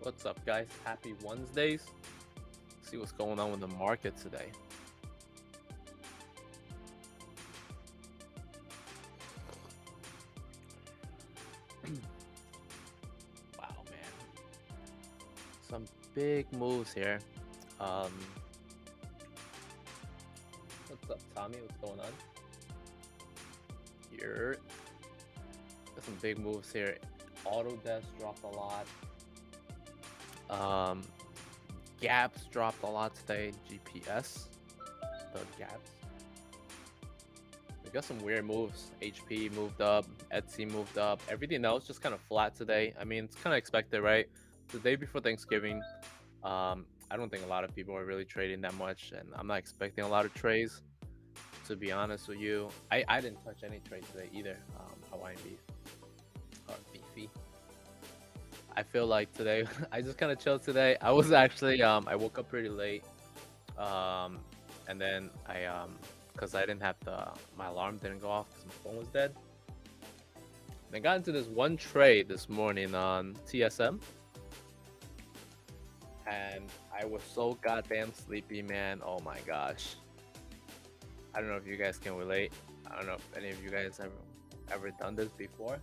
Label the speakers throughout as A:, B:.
A: What's up, guys? Happy Wednesdays. See what's going on with the market today. Wow, man. Some big moves here. Um, what's up, Tommy? What's going on? Here. Got some big moves here. Autodesk dropped a lot. Gaps dropped a lot today. GPS. The gaps. We got some weird moves. HP moved up, Etsy moved up. Everything else just kind of flat today. I mean, it's kind of expected, right? The day before Thanksgiving. I don't think a lot of people are really trading that much, and I'm not expecting a lot of trades. To be honest with you, I didn't touch any trades today either. Hawaiian beef or beefy. I feel like today I just kind of chilled today. I was actually I woke up pretty late, and then because I didn't have my alarm didn't go off because my phone was dead. I got into this one trade this morning on TSM, and I was so goddamn sleepy, man. Oh my gosh. I don't know if you guys can relate. I don't know if any of you guys ever done this before.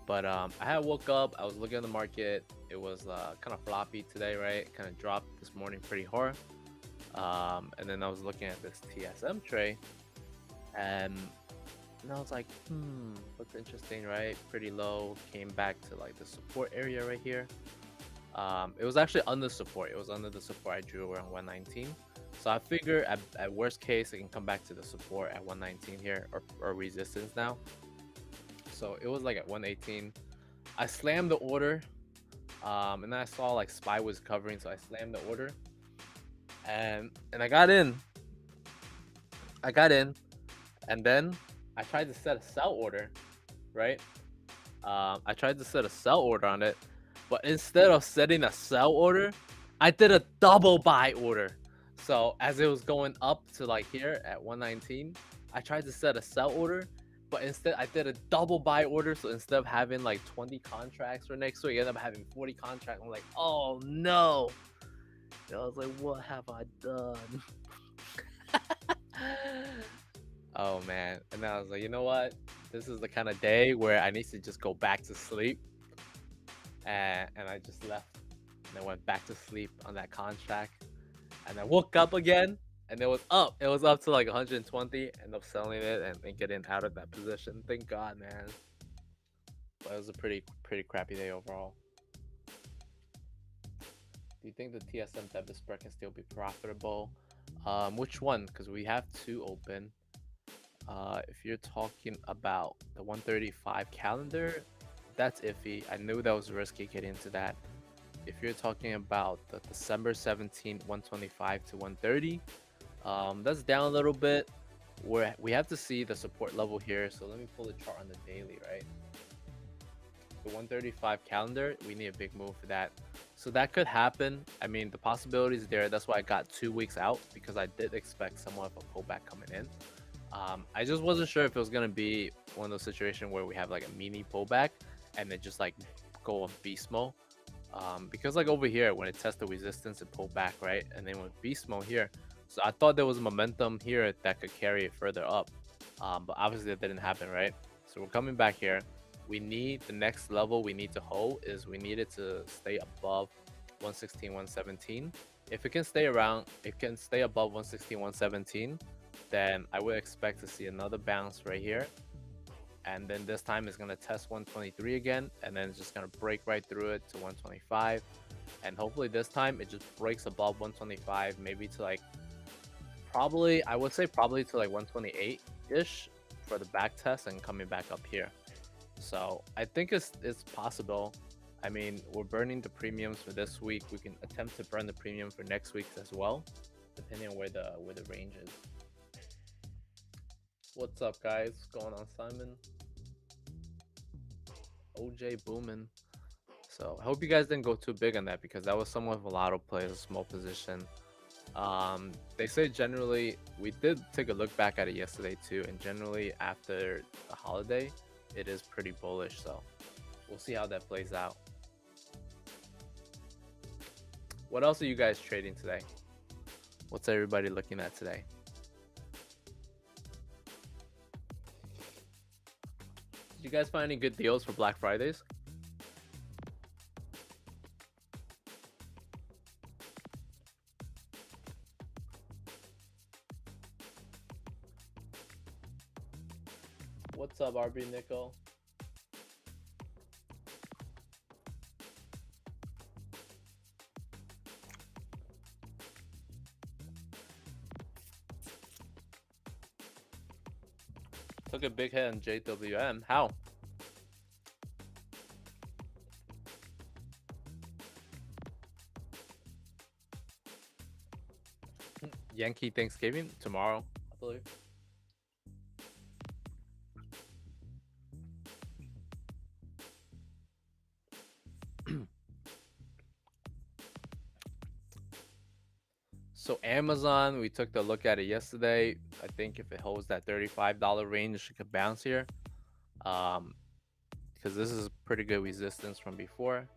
A: But I had woke up, I was looking at the market. It was kind of floppy today, right? Kind of dropped this morning pretty hard. And then I was looking at this TSM tray, and I was like, looks interesting, right? Pretty low, came back to like the support area right here. It was actually under support. It was under the support I drew around 119. So I figure at worst case, it can come back to the support at 119 here, or resistance now. So it was like at 118. I slammed the order, and then I saw like SPY was covering, so I slammed the order, and I got in. And then I tried to set a sell order, right? I tried to set a sell order on it, but instead of setting a sell order, I did a double buy order. So as it was going up to like here at 119, I tried to set a sell order, but instead I did a double buy order. So instead of having like 20 contracts for next week, I ended up having 40 contracts. I'm like, oh no. I was like, what have I done? Oh man. And then I was like, you know what? This is the kind of day where I need to just go back to sleep. And I just left and I went back to sleep on that contract. And I woke up again, and it was up. It was up to like 120. Ended up selling it and getting out of that position. Thank God, man. But it was a pretty crappy day overall. Do you think the TSM debit spread can still be profitable? Which one? Because we have two open. If you're talking about the 135 calendar, that's iffy. I knew that was risky getting into that. If you're talking about the December 17th 125 to 130, that's down a little bit. Where we have to see the support level here. So let me pull the chart on the daily, right? The 135 calendar, we need a big move for that. So that could happen. I mean, the possibility is there. That's why I got 2 weeks out, because I did expect somewhat of a pullback coming in. I just wasn't sure if it was gonna be one of those situations where we have like a mini pullback and then just like go on beast mode. Because like over here, when it tested resistance, it pulled back, right? And then with beast mode here, so I thought there was momentum here that could carry it further up, but obviously that didn't happen, right? So we're coming back here. We need the next level we need to hold is we need it to stay above 116 117. If it can stay around, it can stay above 116 117, then I would expect to see another bounce right here. And then this time it's going to test 123 again, and then it's just going to break right through it to 125. And hopefully this time it just breaks above 125, maybe to like probably, I would say probably to like 128 ish for the back test and coming back up here. So I think it's possible. I mean, we're burning the premiums for this week. We can attempt to burn the premium for next week as well, depending on where the range is. What's up, guys? What's going on, Simon? OJ booming. So I hope you guys didn't go too big on that, because that was somewhat of a lotto play, a small position. They say generally, we did take a look back at it yesterday too, and generally after the holiday, it is pretty bullish. So we'll see how that plays out. What else are you guys trading today? What's everybody looking at today? Did you guys find any good deals for Black Fridays? What's up, RB Nickel? Took a big hit on JWM. How? Yankee Thanksgiving tomorrow, I believe. So Amazon, we took the look at it yesterday. I think if it holds that $35 range, it could bounce here. Because this is pretty good resistance from before.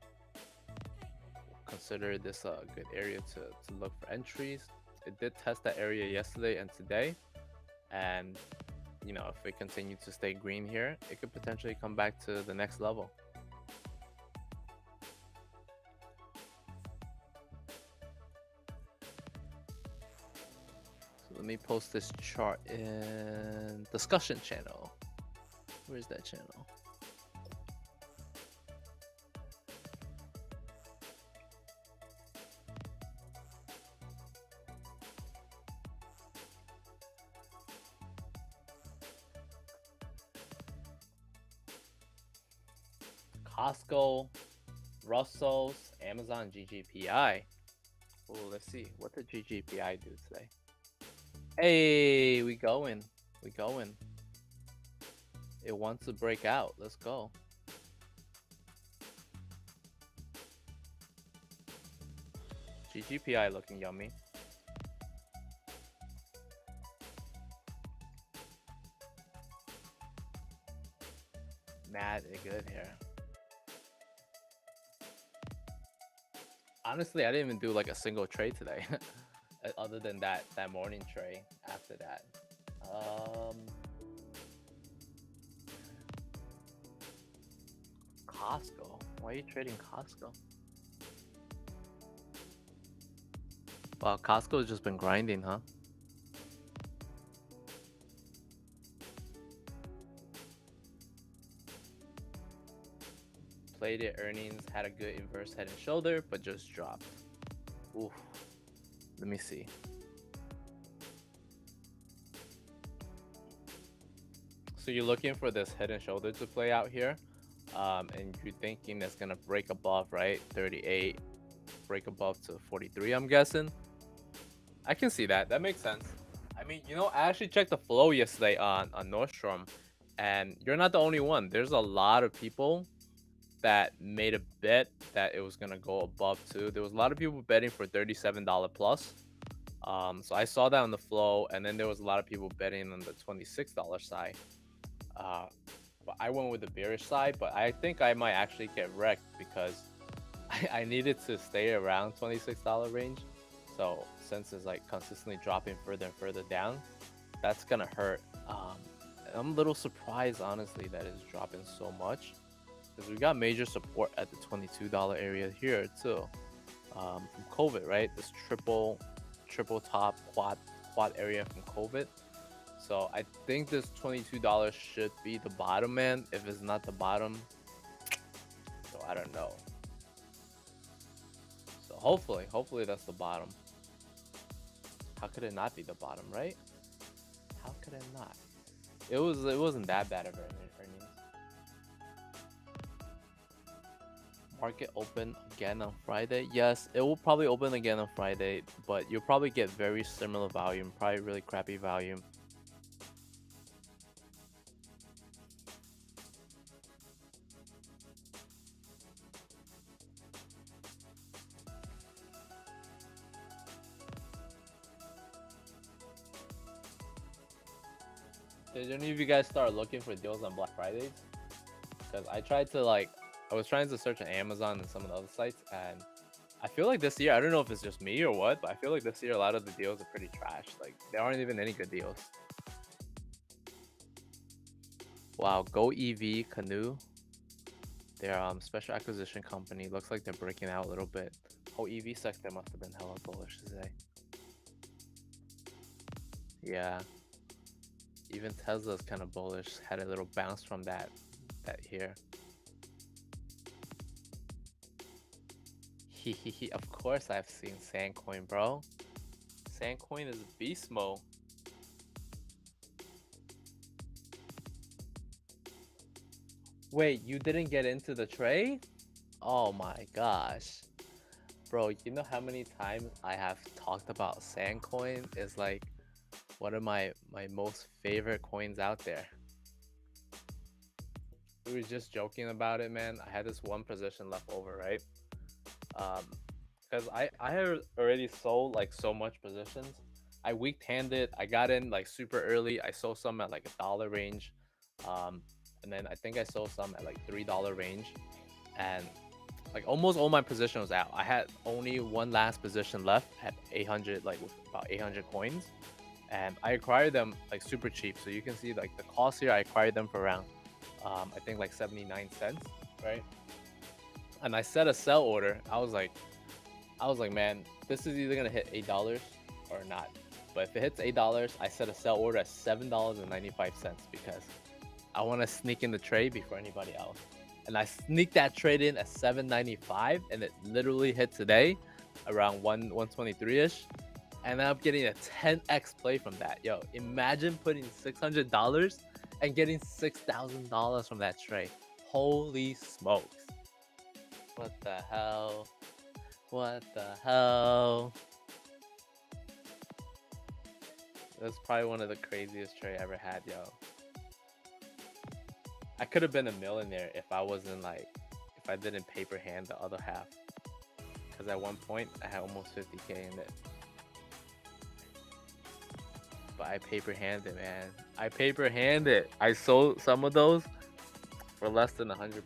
A: Consider this a good area to look for entries. It did test that area yesterday and today. And, you know, if it continues to stay green here, it could potentially come back to the next level. Let me post this chart in discussion channel. Where's that channel? Costco, Russell's, Amazon, GGPI. Oh, let's see. What did GGPI do today? Hey, we going. We going. It wants to break out. Let's go. GGPI looking yummy. Mad good here. Honestly, I didn't even do like a single trade today. Other than that morning trade after that. Costco. Why are you trading Costco? Wow, Costco has just been grinding, huh? Played it, earnings, had a good inverse head and shoulder, but just dropped. Oof. Let me see. So you're looking for this head and shoulder to play out here, and you're thinking it's gonna break above, right? 38, break above to 43, I'm guessing. I can see that. That makes sense. I mean, you know, I actually checked the flow yesterday on Nordstrom, and you're not the only one. There's a lot of people that made a bet that it was gonna go above too. There was a lot of people betting for $37 plus. So I saw that on the flow, and then there was a lot of people betting on the $26 side. But I went with the bearish side, but I think I might actually get wrecked because I needed to stay around $26 range. So since it's like consistently dropping further and further down, that's gonna hurt. I'm a little surprised, honestly, that it's dropping so much, because we got major support at the $22 area here too, from COVID, right? This triple top quad area from COVID. So I think this $22 should be the bottom, man. If it's not the bottom, so I don't know. So hopefully that's the bottom. How could it not be the bottom, right? How could it not? It wasn't that bad of earnings. Market open again on Friday. Yes, it will probably open again on Friday, but you'll probably get very similar volume, probably really crappy volume. Did any of you guys start looking for deals on Black Fridays? Because I was trying to search on Amazon and some of the other sites, and I feel like this year, I don't know if it's just me or what, but I feel like this year a lot of the deals are pretty trash. Like there aren't even any good deals. Wow, Go EV Canoe. Their special acquisition company looks like they're breaking out a little bit. Oh, EV sector must have been hella bullish today. Yeah, even Tesla's kind of bullish. Had a little bounce from that here. Hehehe. Of course, I've seen Sandcoin, bro. Sandcoin is beast mode. Wait, you didn't get into the trade? Oh my gosh. Bro, you know how many times I have talked about Sandcoin? Is like one of my most favorite coins out there. We were just joking about it, man. I had this one position left over, right? Because I had already sold like so much positions. I weak-handed. I got in like super early. I sold some at like $1 range, and then I think I sold some at like $3 range, and like almost all my position was out. I had only one last position left at 800, like with about 800 coins, and I acquired them like super cheap. So you can see like the cost here. I acquired them for around, I think like 79 cents, right? And I set a sell order. I was like, man, this is either gonna hit $8 or not. But if it hits $8, I set a sell order at $7.95 because I want to sneak in the trade before anybody else. And I sneaked that trade in at $7.95, and it literally hit today around 123-ish. And I'm getting a 10x play from that. Yo, imagine putting $600 and getting $6,000 from that trade. Holy smokes. What the hell? What the hell? That's probably one of the craziest trades I ever had, yo. I could have been a millionaire if I wasn't like, if I didn't paper hand the other half. Because at one point, I had almost 50K in it. But I paper handed, man. I paper handed. I sold some of those for less than 100%.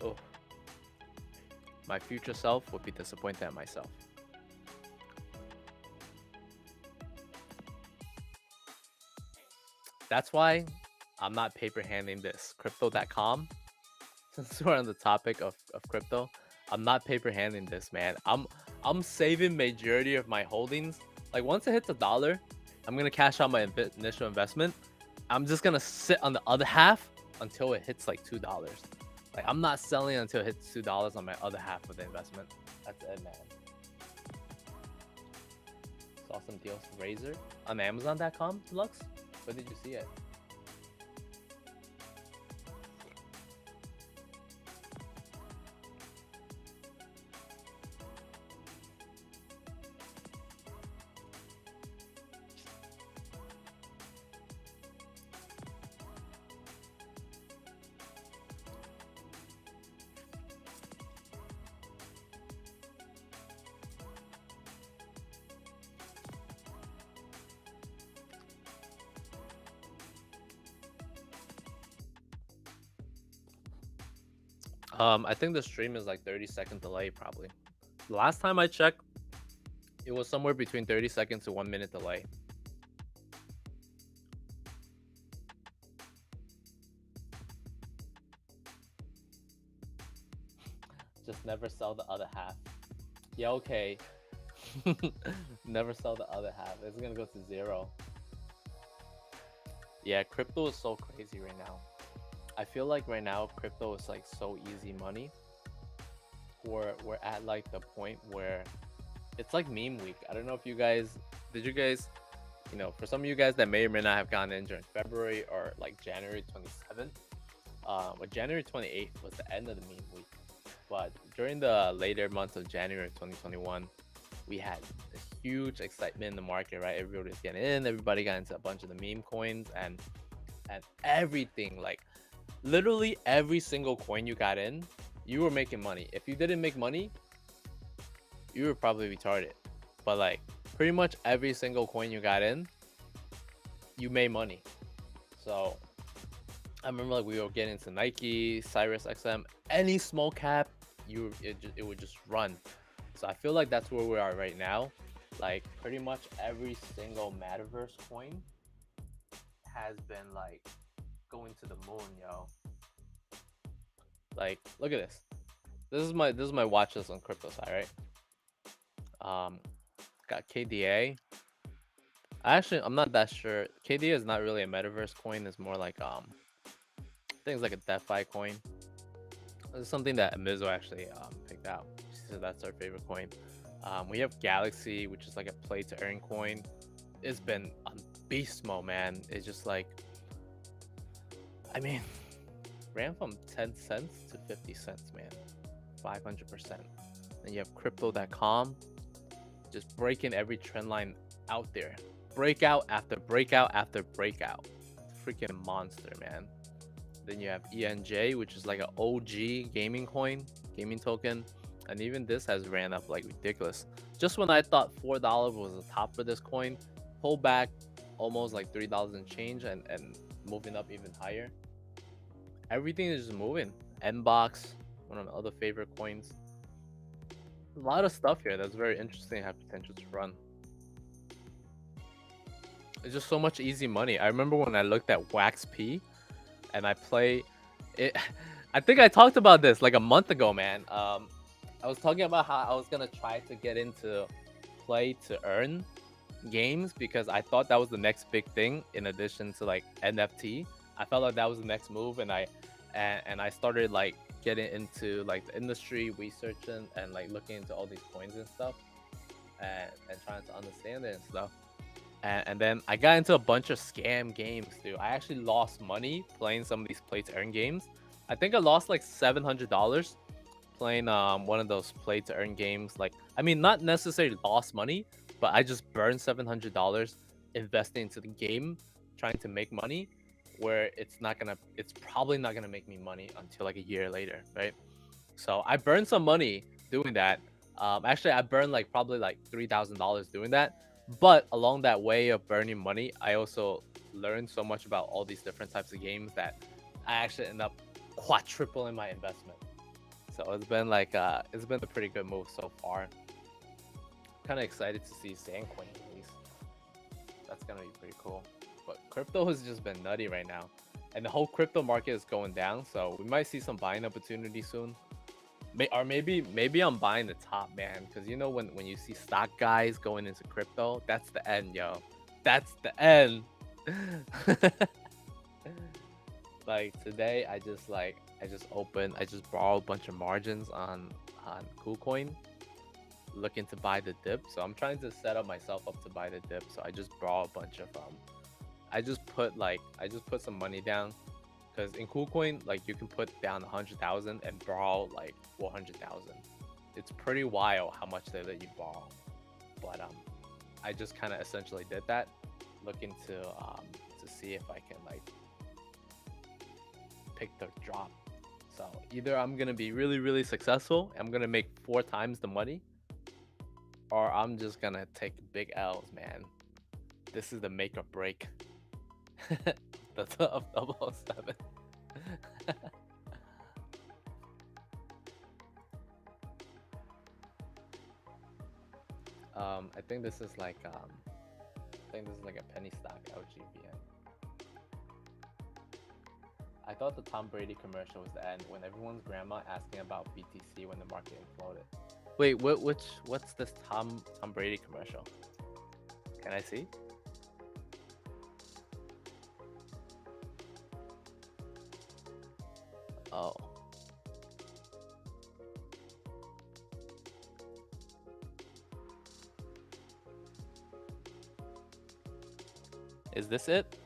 A: Oh. My future self would be disappointed at myself. That's why I'm not paper handing this. Crypto.com, since we're on the topic of crypto, I'm not paper handing this, man. I'm saving majority of my holdings. Like once it hits $1, I'm gonna cash out my initial investment. I'm just gonna sit on the other half until it hits like $2. Like I'm not selling until it hits $2 on my other half of the investment. That's it, man. Saw some deals for Razer on Amazon.com, Deluxe. Where did you see it? I think the stream is like 30-second delay probably. The last time I checked, it was somewhere between 30 seconds to 1 minute delay. Just never sell the other half. Yeah, okay. Never sell the other half. It's gonna go to 0. Yeah, crypto is so crazy right now. I feel like right now crypto is like so easy money. We're at like the point where it's like meme week. I don't know if you guys did you guys, you know, for some of you guys that may or may not have gone in during February or like January 27th. But January 28th was the end of the meme week. But during the later months of January 2021, we had a huge excitement in the market, right? Everybody was getting in, everybody got into a bunch of the meme coins and everything, like literally every single coin you got in, you were making money. If you didn't make money, you were probably retarded. But like pretty much every single coin you got in, you made money. So I remember like we were getting into Nike, Cyrus XM, any small cap, it would just run. So I feel like that's where we are right now. Like pretty much every single metaverse coin has been like going to the moon, yo. Like look at this. This is my watch list on crypto side, right? Got KDA. I'm not that sure. KDA is not really a metaverse coin. It's more like things like a DeFi coin. This is something that Amizo actually picked out. She said that's our favorite coin. We have Galaxy, which is like a play to earn coin. It's been on beast mode, man. It's just like, I mean, ran from 10 cents to 50 cents, man. 500%. Then you have crypto.com, just breaking every trend line out there. Breakout after breakout after breakout. Freaking monster, man. Then you have ENJ, which is like an OG gaming coin, gaming token. And even this has ran up like ridiculous. Just when I thought $4 was the top for this coin, pull back almost like $3 and change and moving up even higher. Everything is just moving. Nbox, one of my other favorite coins. A lot of stuff here that's very interesting and have potential to run. It's just so much easy money. I remember when I looked at WaxP and I play it. I think I talked about this like a month ago, man. I was talking about how I was gonna try to get into play to earn games because I thought that was the next big thing in addition to like NFT. I felt like that was the next move, and I started like getting into like the industry, researching and like looking into all these coins and stuff, and trying to understand it and stuff. And then I got into a bunch of scam games, dude. I actually lost money playing some of these play to earn games. I think I lost like $700 playing one of those play to earn games. Like, I mean, not necessarily lost money, but I just burned $700 investing into the game, trying to make money, where it's probably not gonna make me money until like a year later, right? So I burned some money doing that. Actually, I burned like probably like $3,000 doing that. But along that way of burning money, I also learned so much about all these different types of games that I actually end up quadrupling my investment. So it's been like it's been a pretty good move so far. Kind of excited to see Sandcoin release. That's gonna be pretty cool. But crypto has just been nutty right now, and the whole crypto market is going down. So we might see some buying opportunities soon. Or maybe I'm buying the top, man, because you know when you see stock guys going into crypto, that's the end, yo. That's the end. Like today, I just borrowed a bunch of margins on KuCoin, looking to buy the dip. So I'm trying to set up myself up to buy the dip. So I just borrowed a bunch of I just put some money down. Because in KuCoin, like you can put down 100,000 and borrow like 400,000. It's pretty wild how much they let you borrow. But I just kind of essentially did that, looking to see if I can like pick the drop. So either I'm gonna be really successful, I'm gonna make 4 times the money, or I'm just gonna take big L's, man. This is the make or break. Of 007. I think this is like a penny stock LGBN. I thought the Tom Brady commercial was the end when everyone's grandma asking about BTC when the market imploded. Wait, what's this Tom Brady commercial? Can I see? Oh. Is this it?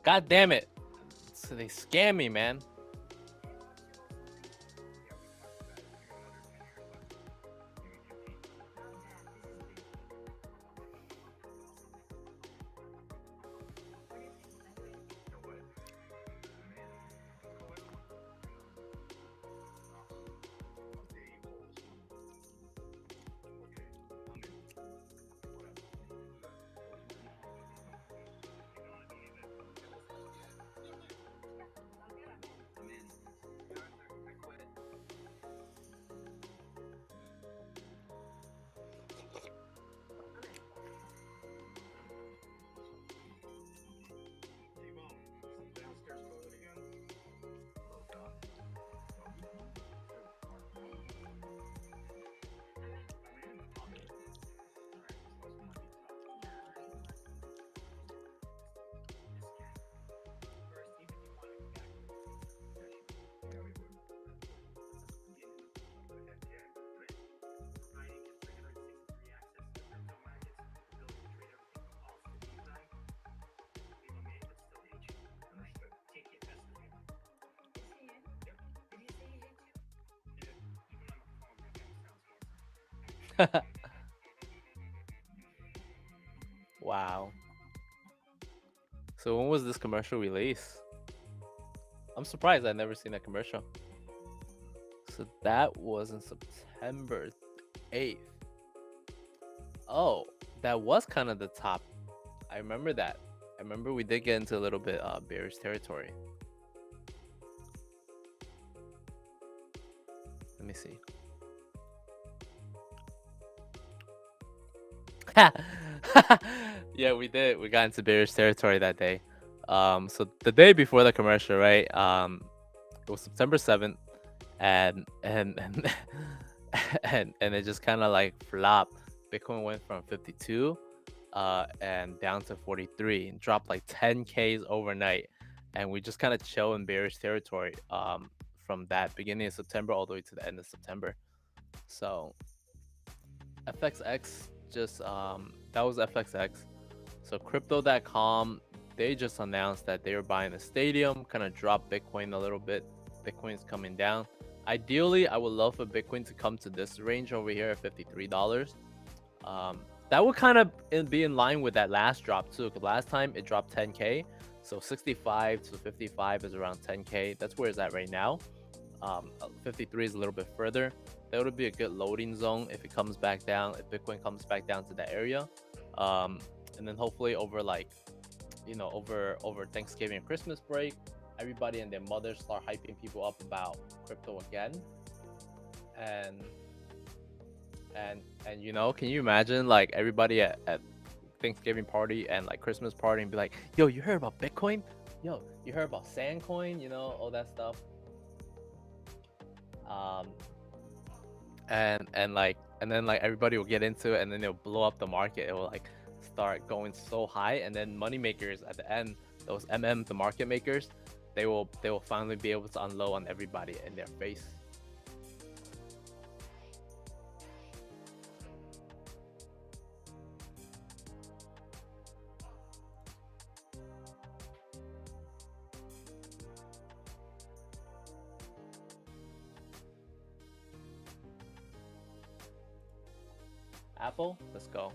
A: God damn it. So they scam me, man. Wow. So when was this commercial released? I'm surprised I've never seen that commercial. So that was in September 8th. Oh, that was kind of the top. I remember that. I remember we did get into a little bit bearish territory. Let me see. Yeah, we did. We got into bearish territory that day. So the day before the commercial, right? It was September 7th, and and it just kind of like flopped. Bitcoin went from 52 and down to 43 and dropped like 10Ks overnight. And we just kind of chill in bearish territory from that beginning of September all the way to the end of September. So FXX just that was FXX. So crypto.com, they just announced that they were buying a stadium, kind of dropped Bitcoin a little bit. Bitcoin's coming down. Ideally, I would love for Bitcoin to come to this range over here at $53. That would kind of be in line with that last drop too, because last time it dropped 10K. So 65 to 55 is around 10K. That's where it's at right now. 53 is a little bit further. That would be a good loading zone if it comes back down, if Bitcoin comes back down to that area. And then hopefully over like, you know, over Thanksgiving and Christmas break, everybody and their mothers start hyping people up about crypto again. And you know, can you imagine like everybody at Thanksgiving party and like Christmas party and be like, yo, you heard about Bitcoin? Yo, you heard about Sandcoin? You know, all that stuff. And then like everybody will get into it, and then it'll blow up the market. It will like start going so high, and then money makers at the end, those the market makers, they will finally be able to unload on everybody in their face. Apple, let's go.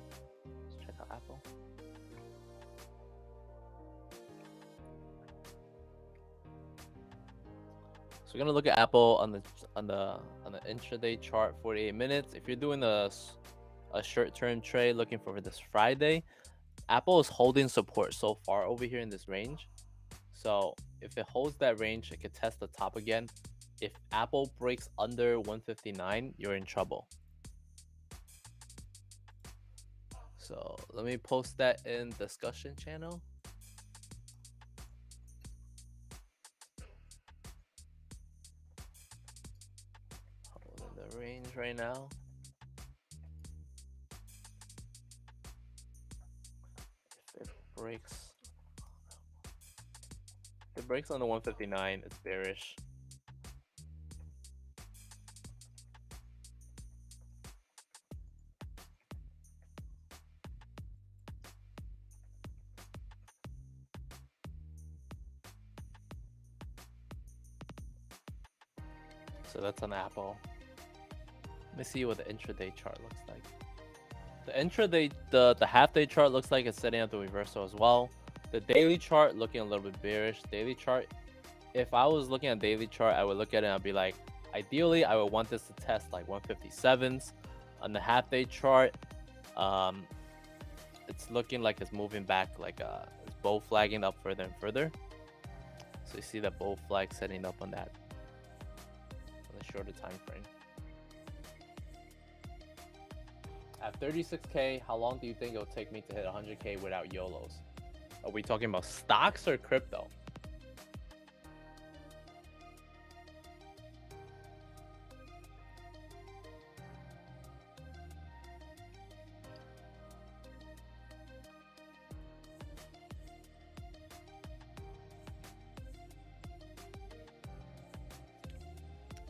A: Let's check out Apple. So we're gonna look at Apple on the intraday chart, 48 minutes. If you're doing a short-term trade looking for this Friday, Apple is holding support so far over here in this range. So if it holds that range, it could test the top again. If Apple breaks under 159, you're in trouble. So let me post that in discussion channel. Holding the range right now. If it breaks on the 159, it's bearish. So that's on Apple. Let me see what the intraday chart looks like. The intraday, the half-day chart looks like it's setting up the reversal as well. The daily chart looking a little bit bearish. Daily chart, if I was looking at daily chart, I would look at it and I'd be like, ideally, I would want this to test like 157s. On the half-day chart, it's looking like it's moving back, like it's bow flagging up further and further. So you see that bow flag setting up on that on the shorter time frame. At 36K, how long do you think it'll take me to hit 100K without YOLOs? Are we talking about stocks or crypto?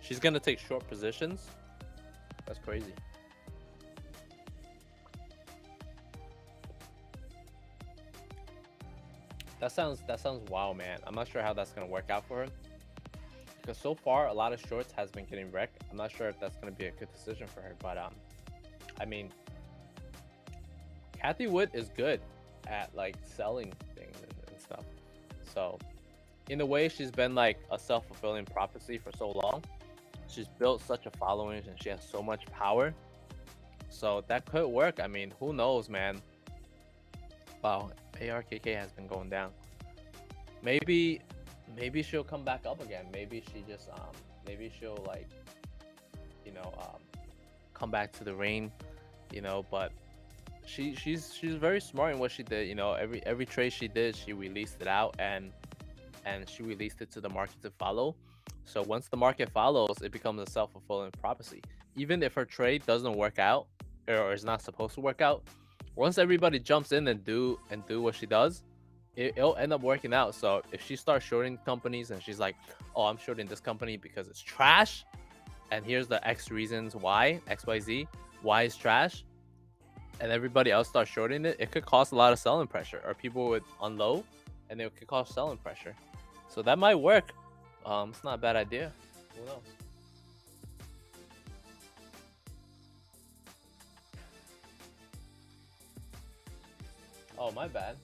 A: She's gonna take short positions? That's crazy. That sounds wow, man. I'm not sure how that's gonna work out for her, because so far a lot of shorts has been getting wrecked. I'm not sure if that's gonna be a good decision for her, but I mean, Kathy Wood is good at like selling things and stuff. So in a way, she's been like a self-fulfilling prophecy for so long. She's built such a following and she has so much power. So that could work. I mean, who knows, man? Wow, ARKK has been going down. Maybe she'll come back up again. Maybe she just maybe she'll like, you know, come back to the reign, you know, but she's very smart in what she did, you know. Every trade she did, she released it out and she released it to the market to follow. So once the market follows, it becomes a self-fulfilling prophecy. Even if her trade doesn't work out or is not supposed to work out, once everybody jumps in and do what she does, it'll end up working out. So if she starts shorting companies and she's like, oh, I'm shorting this company because it's trash, and here's the X reasons why, XYZ, why it's trash, and everybody else starts shorting it, it could cause a lot of selling pressure, or people would unload and it could cause selling pressure. So that might work. It's not a bad idea. Who knows? Oh, my bad.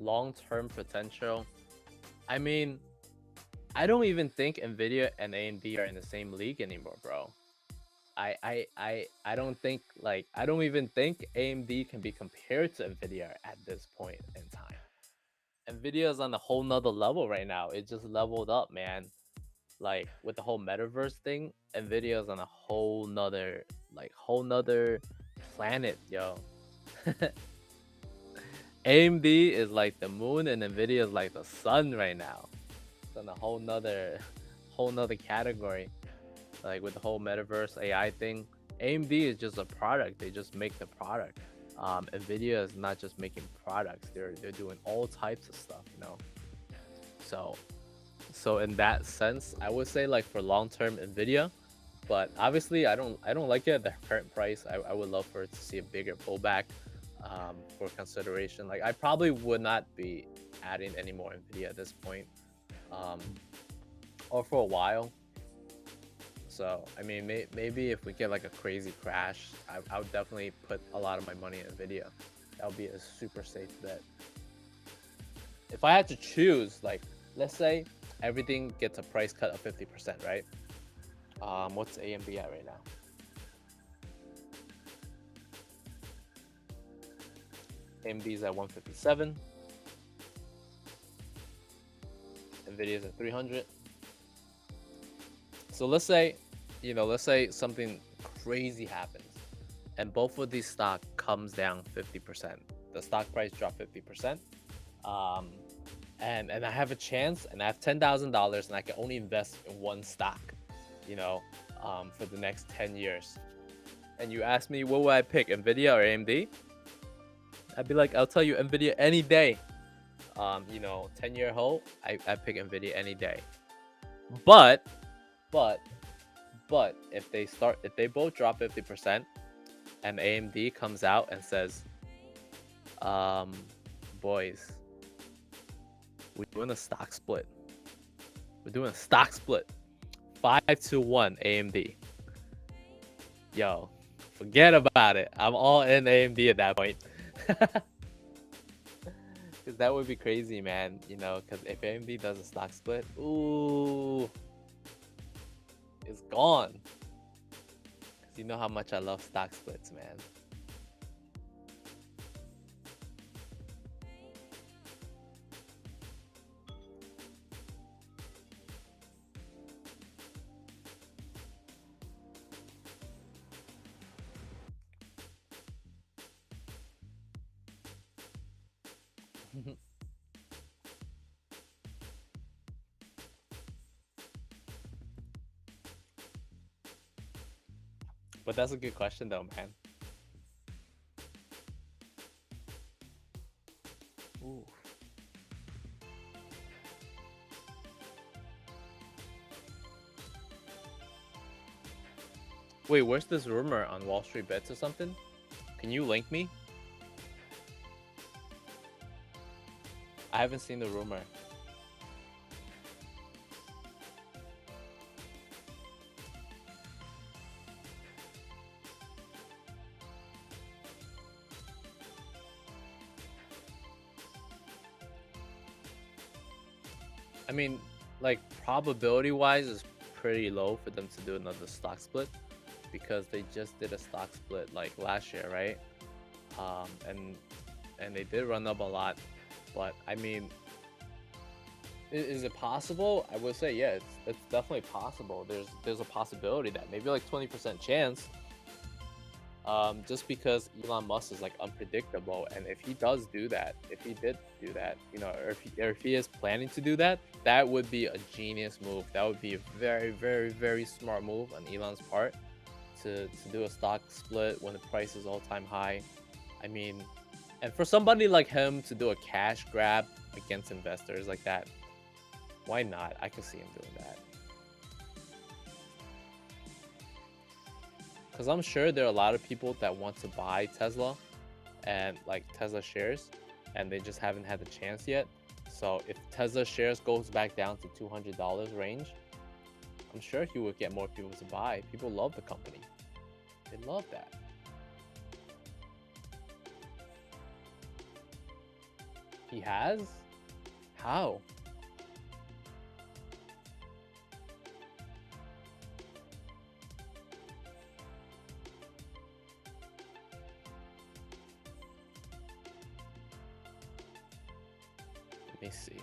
A: Long-term potential. I mean, I don't even think Nvidia and AMD are in the same league anymore, bro. I don't think, like, I don't even think AMD can be compared to Nvidia at this point in time. Nvidia is on a whole nother level right now. It just leveled up, man. Like with the whole metaverse thing, Nvidia is on a whole nother planet, yo. AMD is like the moon and Nvidia is like the sun right now. It's on a whole nother category. Like with the whole metaverse AI thing, AMD is just a product. They just make the product. Nvidia is not just making products. They're doing all types of stuff, you know. So in that sense, I would say like for long-term Nvidia, but obviously I don't like it at the current price. I would love for it to see a bigger pullback for consideration. Like I probably would not be adding any more Nvidia at this point, or for a while. So I mean, maybe if we get like a crazy crash, I would definitely put a lot of my money in Nvidia. That would be a super safe bet. If I had to choose, like, let's say everything gets a price cut of 50%, right? What's AMD at right now? AMD's at 157. Nvidia's at 300. So let's say, you know, let's say something crazy happens and both of these stock comes down 50%. The stock price dropped 50%. And I have a chance and I have $10,000 and I can only invest in one stock, you know, for the next 10 years. And you ask me, what would I pick, Nvidia or AMD? I'd be like, I'll tell you Nvidia any day. You know, 10-year hold, I pick Nvidia any day. But if they both drop 50% and AMD comes out and says, boys, we're doing a stock split. We're doing a stock split. 5-1 AMD. Yo, forget about it. I'm all in AMD at that point. Because that would be crazy, man. You know, because if AMD does a stock split, ooh, it's gone. Because you know how much I love stock splits, man. But that's a good question, though, man. Ooh. Wait, where's this rumor on Wall Street Bets or something? Can you link me? I haven't seen the rumor. I mean, like probability wise, is pretty low for them to do another stock split because they just did a stock split like last year, right? Um, and and they did run up a lot, but I mean, is it possible? I would say yeah, it's definitely possible. There's a possibility that maybe like 20% chance. Just because Elon Musk is like unpredictable, and if he does do that, if he did do that, or if he is planning to do that, that would be a genius move. That would be a very, very, very smart move on Elon's part to do a stock split when the price is all-time high. I mean, and for somebody like him to do a cash grab against investors like that, why not? I could see him doing that. Because I'm sure there are a lot of people that want to buy Tesla and like Tesla shares, and they just haven't had the chance yet. So if Tesla shares goes back down to $200 range, I'm sure he would get more people to buy. People love the company. They love that. He has? How? Let me see.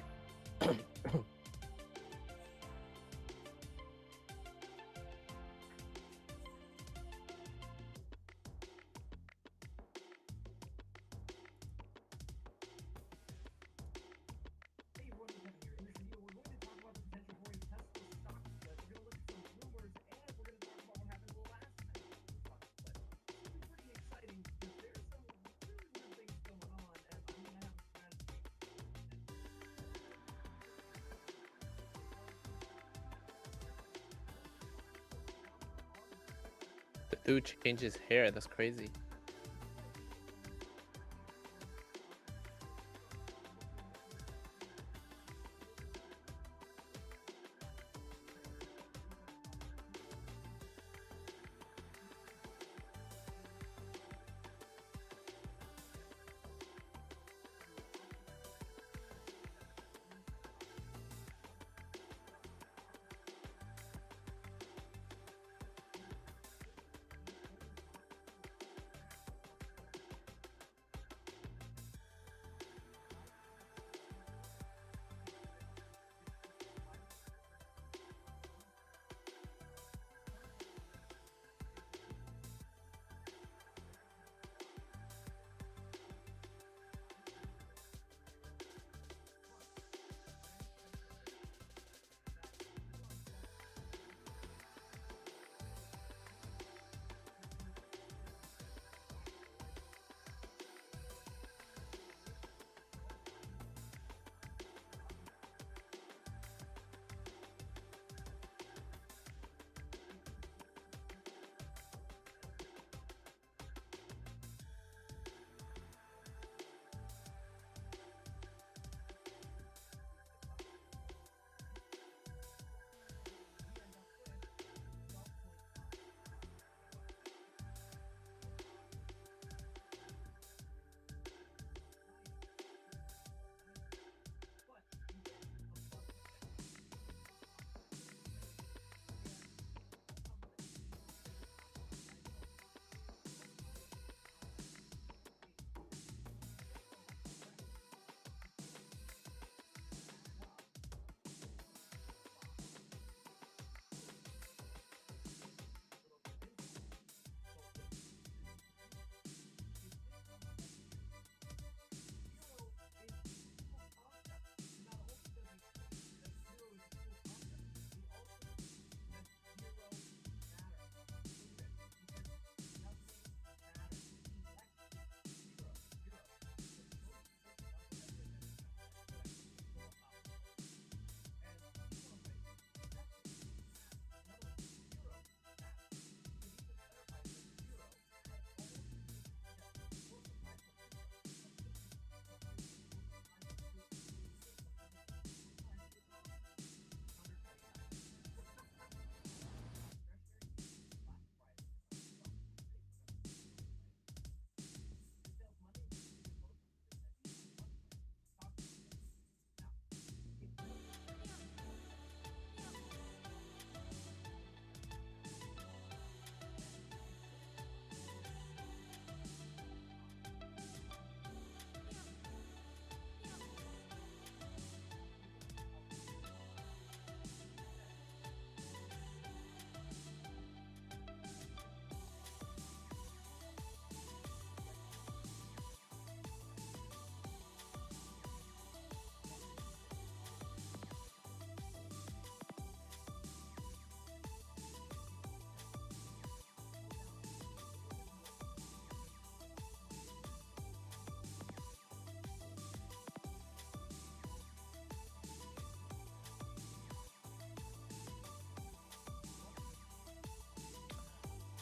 A: The dude changed his hair. That's crazy.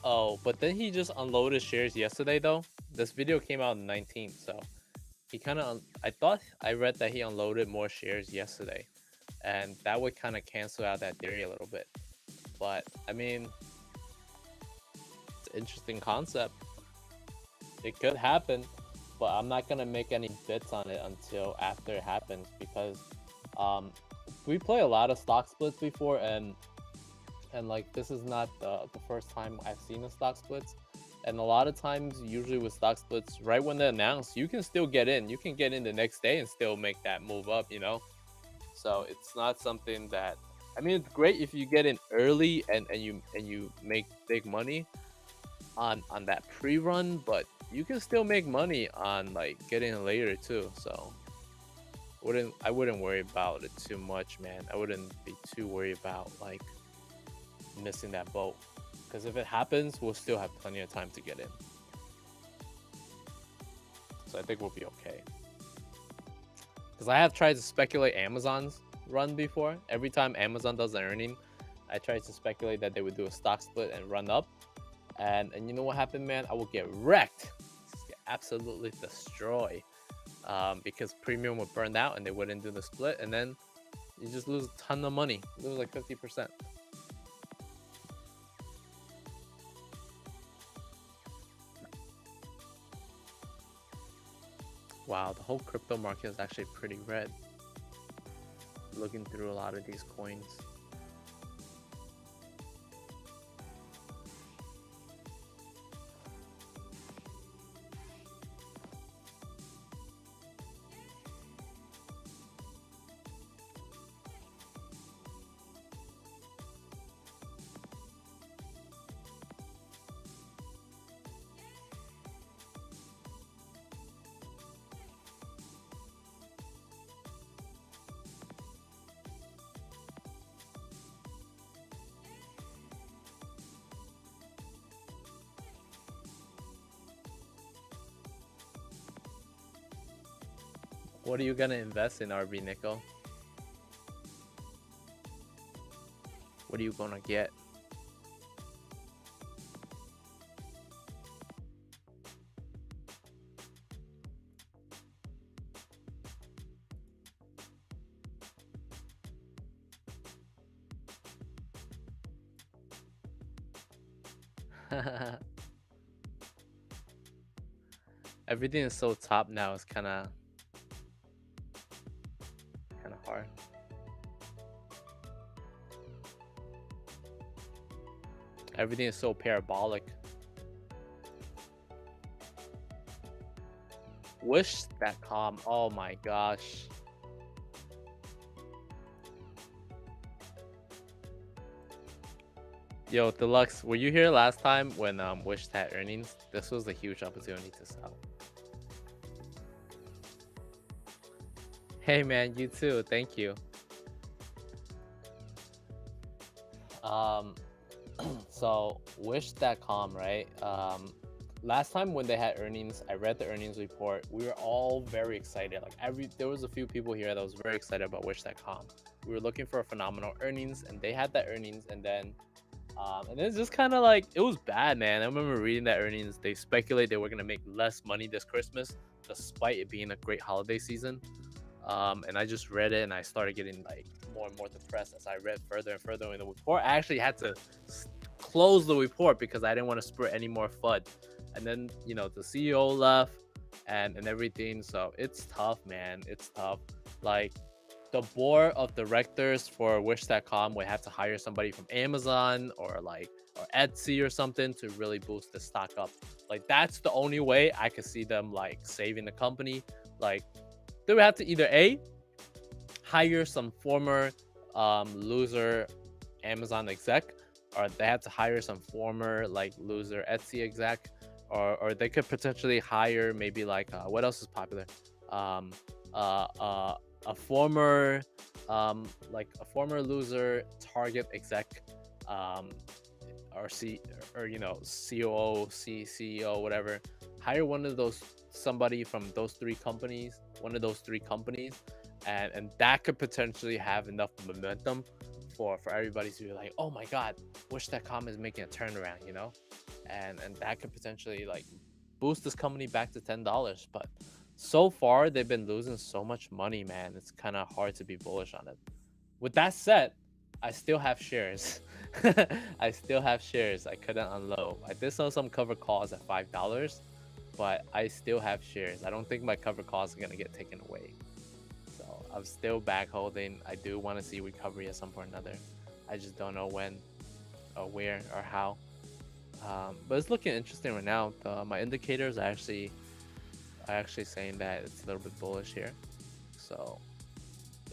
A: Oh, but then he just unloaded shares yesterday though. This video came out on the 19th, so he kind of I thought I read that he unloaded more shares yesterday, and that would kind of cancel out that theory a little bit. But I mean, it's an interesting concept. It could happen, but I'm not gonna make any bets on it until after it happens, because we play a lot of stock splits before, and like this is not the first time I've seen a stock splits. And a lot of times, usually with stock splits, right when they announce, you can still get in. You can get in the next day and still make that move up, you know? So it's not something that, I mean, it's great if you get in early and you make big money on that pre-run, but you can still make money on like getting in later too. So I wouldn't worry about it too much, man. I wouldn't be too worried about like missing that boat, because if it happens, we'll still have plenty of time to get in. So I think we'll be okay. Because I have tried to speculate Amazon's run before. Every time Amazon does an earning, I tried to speculate that they would do a stock split and run up. And you know what happened, man? I will get wrecked. Just get absolutely destroyed. Because premium would burn out and they wouldn't do the split. And then you just lose a ton of money. You lose like 50%. Wow, the whole crypto market is actually pretty red. Looking through a lot of these coins. What are you gonna invest in, RB Nickel? What are you gonna get? Everything is so top now. It's kind of hard. Everything is so parabolic. Wish.com. Oh my gosh. Yo, Deluxe, were you here last time when Wish had earnings? This was a huge opportunity to sell. Hey man, you too. Thank you. So Wish.com, right? Last time when they had earnings, I read the earnings report. We were all very excited. Like there was a few people here that was very excited about Wish.com. We were looking for a phenomenal earnings, and they had that earnings, and then it's just kind of like, it was bad, man. I remember reading that earnings. They speculate they were gonna make less money this Christmas, despite it being a great holiday season. And I just read it, and I started getting like more and more depressed as I read further and further in the report. I actually had to close the report because I didn't want to spread any more FUD. And then, you know, the CEO left and everything. So it's tough, man. It's tough. Like, the board of directors for Wish.com would have to hire somebody from Amazon or Etsy or something to really boost the stock up. Like, that's the only way I could see them like saving the company. Like, they would have to either A, hire some former loser Amazon exec, or they have to hire some former like loser Etsy exec, or they could potentially hire maybe like what else is popular, a former loser Target exec, or COO, CEO, whatever. Hire somebody from those three companies, and that could potentially have enough momentum for everybody to be like, oh my god, Wish.com is making a turnaround, you know? and that could potentially like boost this company back to $10. But so far they've been losing so much money, man. It's kind of hard to be bullish on it. With that said, I still have shares. I still have shares. I couldn't unload. I did sell some cover calls at $5, but I still have shares. I don't think my cover calls are gonna get taken away. So I'm still back holding. I do want to see recovery at some point or another. I just don't know when, or where, or how. But it's looking interesting right now. My indicators are actually saying that it's a little bit bullish here. So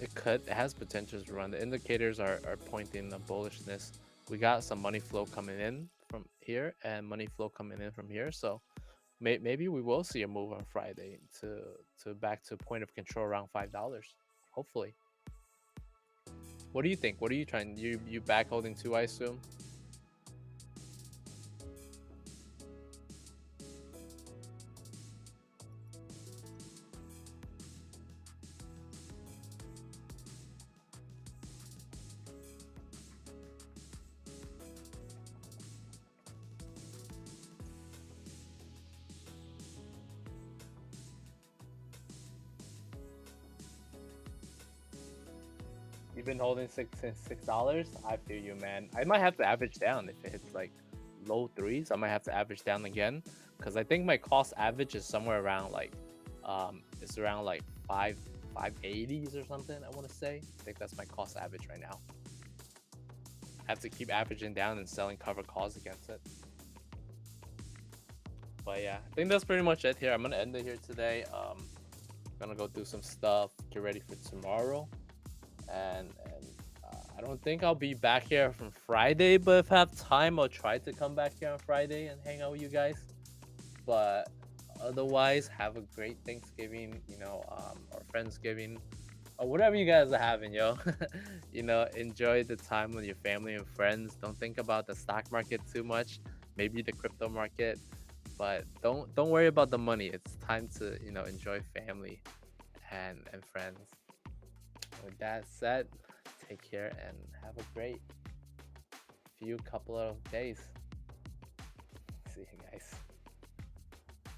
A: it has potential to run. The indicators are pointing the bullishness. We got some money flow coming in from here and money flow coming in from here. So maybe we will see a move on Friday to back to point of control around $5. Hopefully. What do you think? What are you trying? You back holding too, I assume? You've been holding $6. I feel you, man. I might have to average down if it hits like low threes. I might have to average down again because I think my cost average is somewhere around like it's around like 580s or something. I want to say. I think that's my cost average right now. I have to keep averaging down and selling cover calls against it. But yeah, I think that's pretty much it here. I'm gonna end it here today. Gonna go do some stuff, get ready for tomorrow, and I don't think I'll be back here from Friday, but if I have time, I'll try to come back here on Friday and hang out with you guys. But otherwise, have a great Thanksgiving, or Friendsgiving, or whatever you guys are having, yo. Enjoy the time with your family and friends. Don't think about the stock market too much, maybe the crypto market, but don't worry about the money. It's time to enjoy family and friends. With that said, take care and have a great couple of days. See you guys.